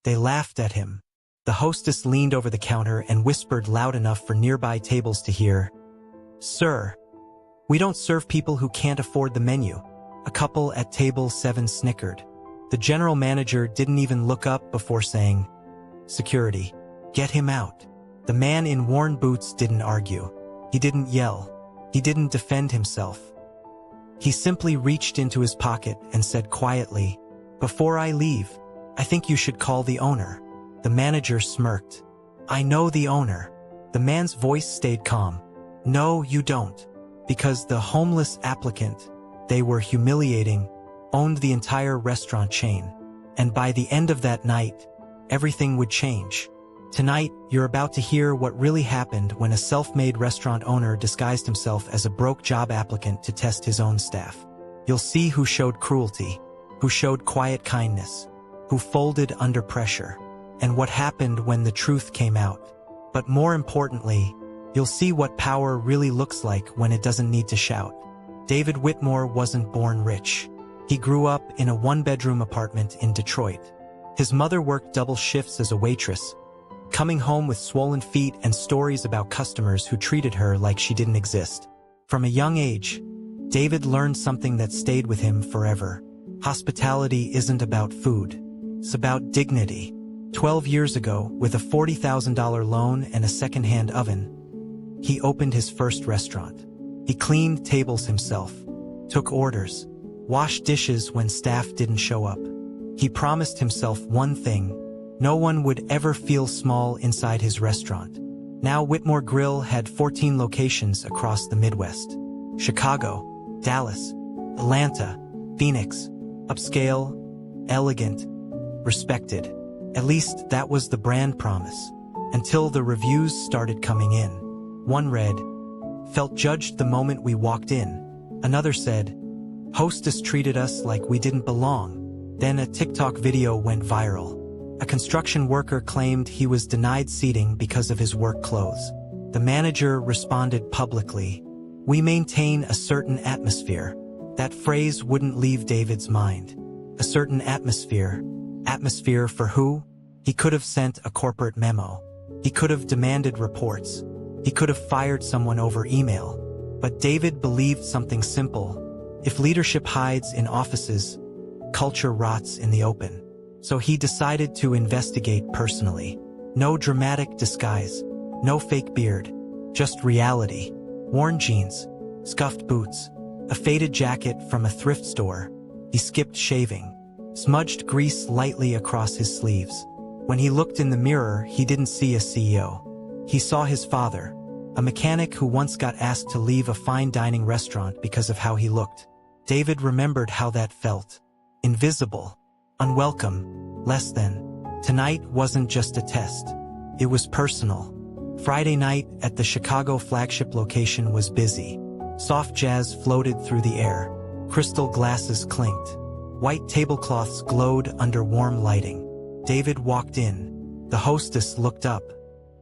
They laughed at him. The hostess leaned over the counter and whispered loud enough for nearby tables to hear, "Sir, we don't serve people who can't afford the menu." A couple at table 7 snickered. The general manager didn't even look up before saying, "Security, get him out." The man in worn boots didn't argue. He didn't yell. He didn't defend himself. He simply reached into his pocket and said quietly, "Before I leave, I think you should call the owner." The manager smirked. "I know the owner." The man's voice stayed calm. "No, you don't. Because the homeless applicant they were humiliating owned the entire restaurant chain. And by the end of that night, everything would change. Tonight, you're about to hear what really happened when a self-made restaurant owner disguised himself as a broke job applicant to test his own staff. You'll see who showed cruelty, who showed quiet kindness, who folded under pressure, and what happened when the truth came out. But more importantly, you'll see what power really looks like when it doesn't need to shout. David Whitmore wasn't born rich. He grew up in a one-bedroom apartment in Detroit. His mother worked double shifts as a waitress, coming home with swollen feet and stories about customers who treated her like she didn't exist. From a young age, David learned something that stayed with him forever. Hospitality isn't about food. It's about dignity. 12 years ago, with a $40,000 loan and a second-hand oven, he opened his first restaurant. He cleaned tables himself, took orders, washed dishes when staff didn't show up. He promised himself one thing: no one would ever feel small inside his restaurant. Now Whitmore Grill had 14 locations across the Midwest. Chicago, Dallas, Atlanta, Phoenix. Upscale, elegant, respected. At least that was the brand promise. Until the reviews started coming in. One read, "Felt judged the moment we walked in." Another said, "Hostess treated us like we didn't belong." Then a TikTok video went viral. A construction worker claimed he was denied seating because of his work clothes. The manager responded publicly, "We maintain a certain atmosphere." That phrase wouldn't leave David's mind. A certain atmosphere. Atmosphere for who? He could have sent a corporate memo. He could have demanded reports. He could have fired someone over email. But David believed something simple. If leadership hides in offices, culture rots in the open. So he decided to investigate personally. No dramatic disguise. No fake beard. Just reality. Worn jeans. Scuffed boots. A faded jacket from a thrift store. He skipped shaving. Smudged grease lightly across his sleeves. When he looked in the mirror, he didn't see a CEO. He saw his father, a mechanic who once got asked to leave a fine dining restaurant because of how he looked. David remembered how that felt. Invisible. Unwelcome. Less than. Tonight wasn't just a test. It was personal. Friday night at the Chicago flagship location was busy. Soft jazz floated through the air. Crystal glasses clinked. White tablecloths glowed under warm lighting. David walked in. The hostess looked up.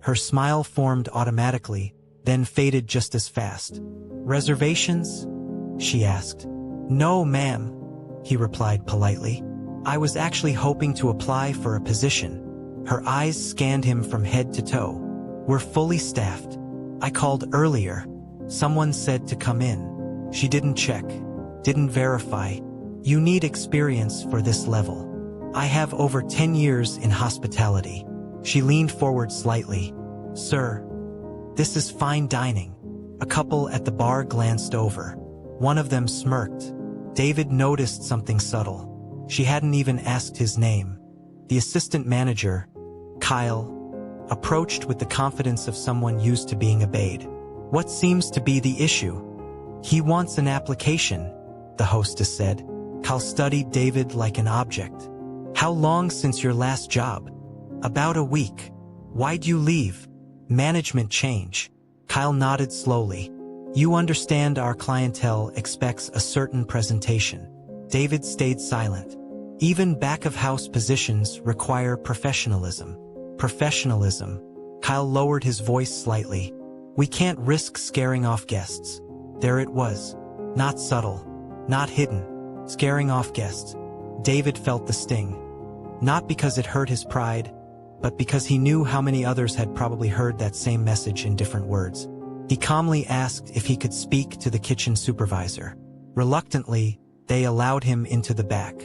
Her smile formed automatically, then faded just as fast. "Reservations?" she asked. "No, ma'am," he replied politely. "I was actually hoping to apply for a position." Her eyes scanned him from head to toe. "We're fully staffed. I called earlier. Someone said to come in." She didn't check, didn't verify. "You need experience for this level." "I have over 10 years in hospitality." She leaned forward slightly. "Sir, this is fine dining." A couple at the bar glanced over. One of them smirked. David noticed something subtle. She hadn't even asked his name. The assistant manager, Kyle, approached with the confidence of someone used to being obeyed. "What seems to be the issue?" "He wants an application," the hostess said. Kyle studied David like an object. "How long since your last job?" "About a week." "Why'd you leave?" "Management change." Kyle nodded slowly. "You understand our clientele expects a certain presentation." David stayed silent. Even back-of-house positions require professionalism. Professionalism. Kyle lowered his voice slightly. "We can't risk scaring off guests." There it was. Not subtle. Not hidden. Scaring off guests. David felt the sting. Not because it hurt his pride, but because he knew how many others had probably heard that same message in different words. He calmly asked if he could speak to the kitchen supervisor. Reluctantly, they allowed him into the back.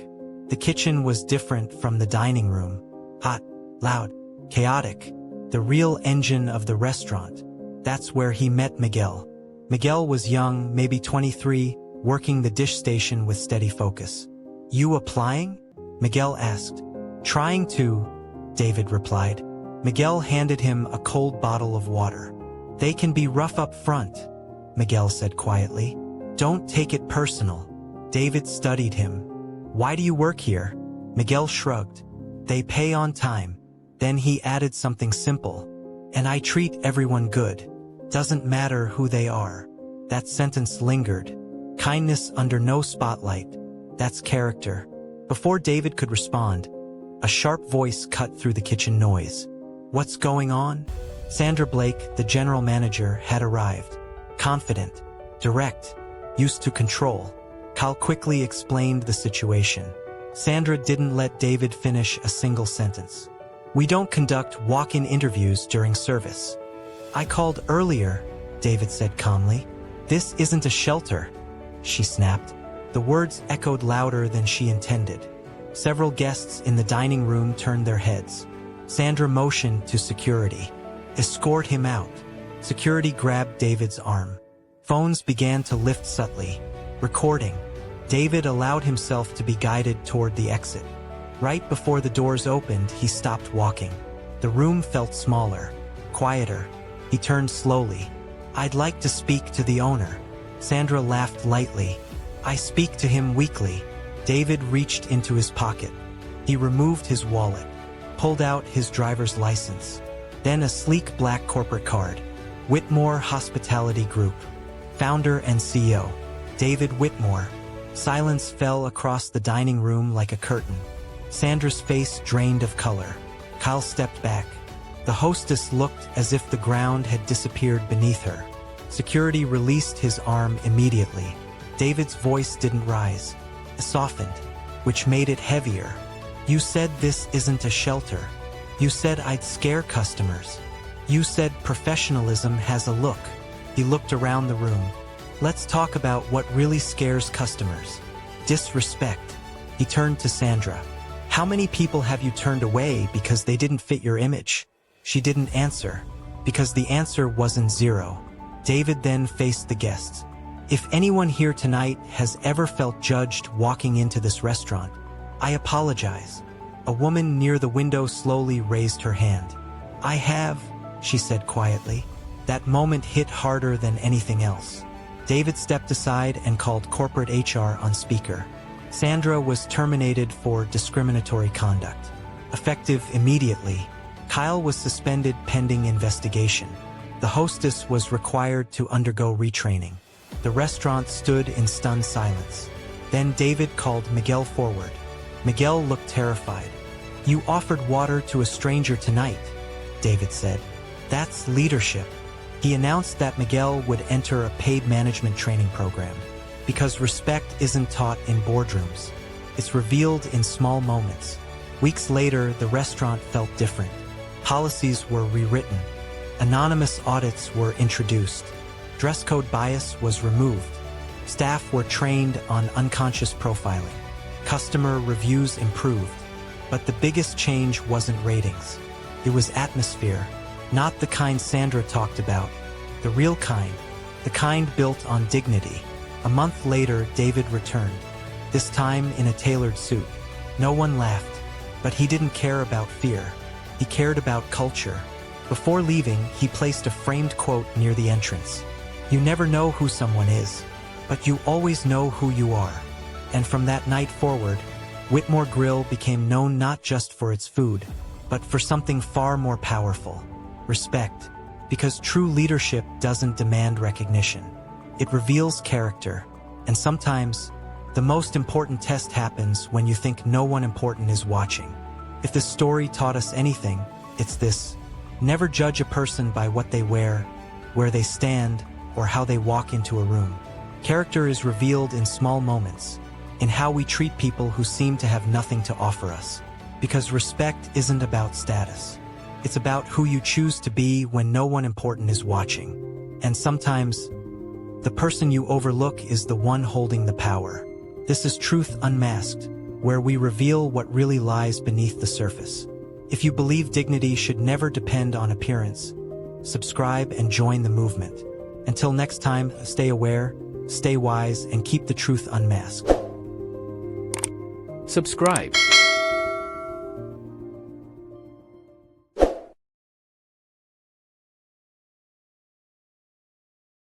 The kitchen was different from the dining room. Hot, loud, chaotic. The real engine of the restaurant. That's where he met Miguel. Miguel was young, maybe 23, working the dish station with steady focus. "You applying?" Miguel asked. "Trying to," David replied. Miguel handed him a cold bottle of water. "They can be rough up front," Miguel said quietly. "Don't take it personal." David studied him. "Why do you work here?" Miguel shrugged. "They pay on time." Then he added something simple. "And I treat everyone good. Doesn't matter who they are." That sentence lingered. Kindness under no spotlight. That's character. Before David could respond, a sharp voice cut through the kitchen noise. "What's going on?" Sandra Blake, the general manager, had arrived. Confident, direct, used to control. Kyle quickly explained the situation. Sandra didn't let David finish a single sentence. "We don't conduct walk-in interviews during service." "I called earlier," David said calmly. "This isn't a shelter," she snapped. The words echoed louder than she intended. Several guests in the dining room turned their heads. Sandra motioned to security. "Escort him out." Security grabbed David's arm. Phones began to lift subtly. Recording. David allowed himself to be guided toward the exit. Right before the doors opened, he stopped walking. The room felt smaller, quieter. He turned slowly. "I'd like to speak to the owner." Sandra laughed lightly. "I speak to him weekly." David reached into his pocket. He removed his wallet, pulled out his driver's license, then a sleek black corporate card. Whitmore Hospitality Group. Founder and CEO, David Whitmore. Silence fell across the dining room like a curtain. Sandra's face drained of color. Kyle stepped back. The hostess looked as if the ground had disappeared beneath her. Security released his arm immediately. David's voice didn't rise. It softened, which made it heavier. "You said this isn't a shelter. You said I'd scare customers. You said professionalism has a look." He looked around the room. "Let's talk about what really scares customers. Disrespect." He turned to Sandra. "How many people have you turned away because they didn't fit your image?" She didn't answer, because the answer wasn't zero. David then faced the guests. "If anyone here tonight has ever felt judged walking into this restaurant, I apologize." A woman near the window slowly raised her hand. "I have," she said quietly. That moment hit harder than anything else. David stepped aside and called corporate HR on speaker. Sandra was terminated for discriminatory conduct. Effective immediately, Kyle was suspended pending investigation. The hostess was required to undergo retraining. The restaurant stood in stunned silence. Then David called Miguel forward. Miguel looked terrified. "You offered water to a stranger tonight," David said. "That's leadership." He announced that Miguel would enter a paid management training program, because respect isn't taught in boardrooms. It's revealed in small moments. Weeks later, the restaurant felt different. Policies were rewritten. Anonymous audits were introduced. Dress code bias was removed. Staff were trained on unconscious profiling. Customer reviews improved. But the biggest change wasn't ratings. It was atmosphere. Not the kind Sandra talked about. The real kind. The kind built on dignity. A month later, David returned. This time in a tailored suit. No one laughed. But he didn't care about fear. He cared about culture. Before leaving, he placed a framed quote near the entrance. "You never know who someone is, but you always know who you are." And from that night forward, Whitmore Grill became known not just for its food, but for something far more powerful. Respect. Because true leadership doesn't demand recognition. It reveals character. And sometimes, the most important test happens when you think no one important is watching. If this story taught us anything, it's this. Never judge a person by what they wear, where they stand, or how they walk into a room. Character is revealed in small moments, in how we treat people who seem to have nothing to offer us. Because respect isn't about status. It's about who you choose to be when no one important is watching. And sometimes, the person you overlook is the one holding the power. This is Truth Unmasked, where we reveal what really lies beneath the surface. If you believe dignity should never depend on appearance, subscribe and join the movement. Until next time, stay aware, stay wise, and keep the truth unmasked. Subscribe.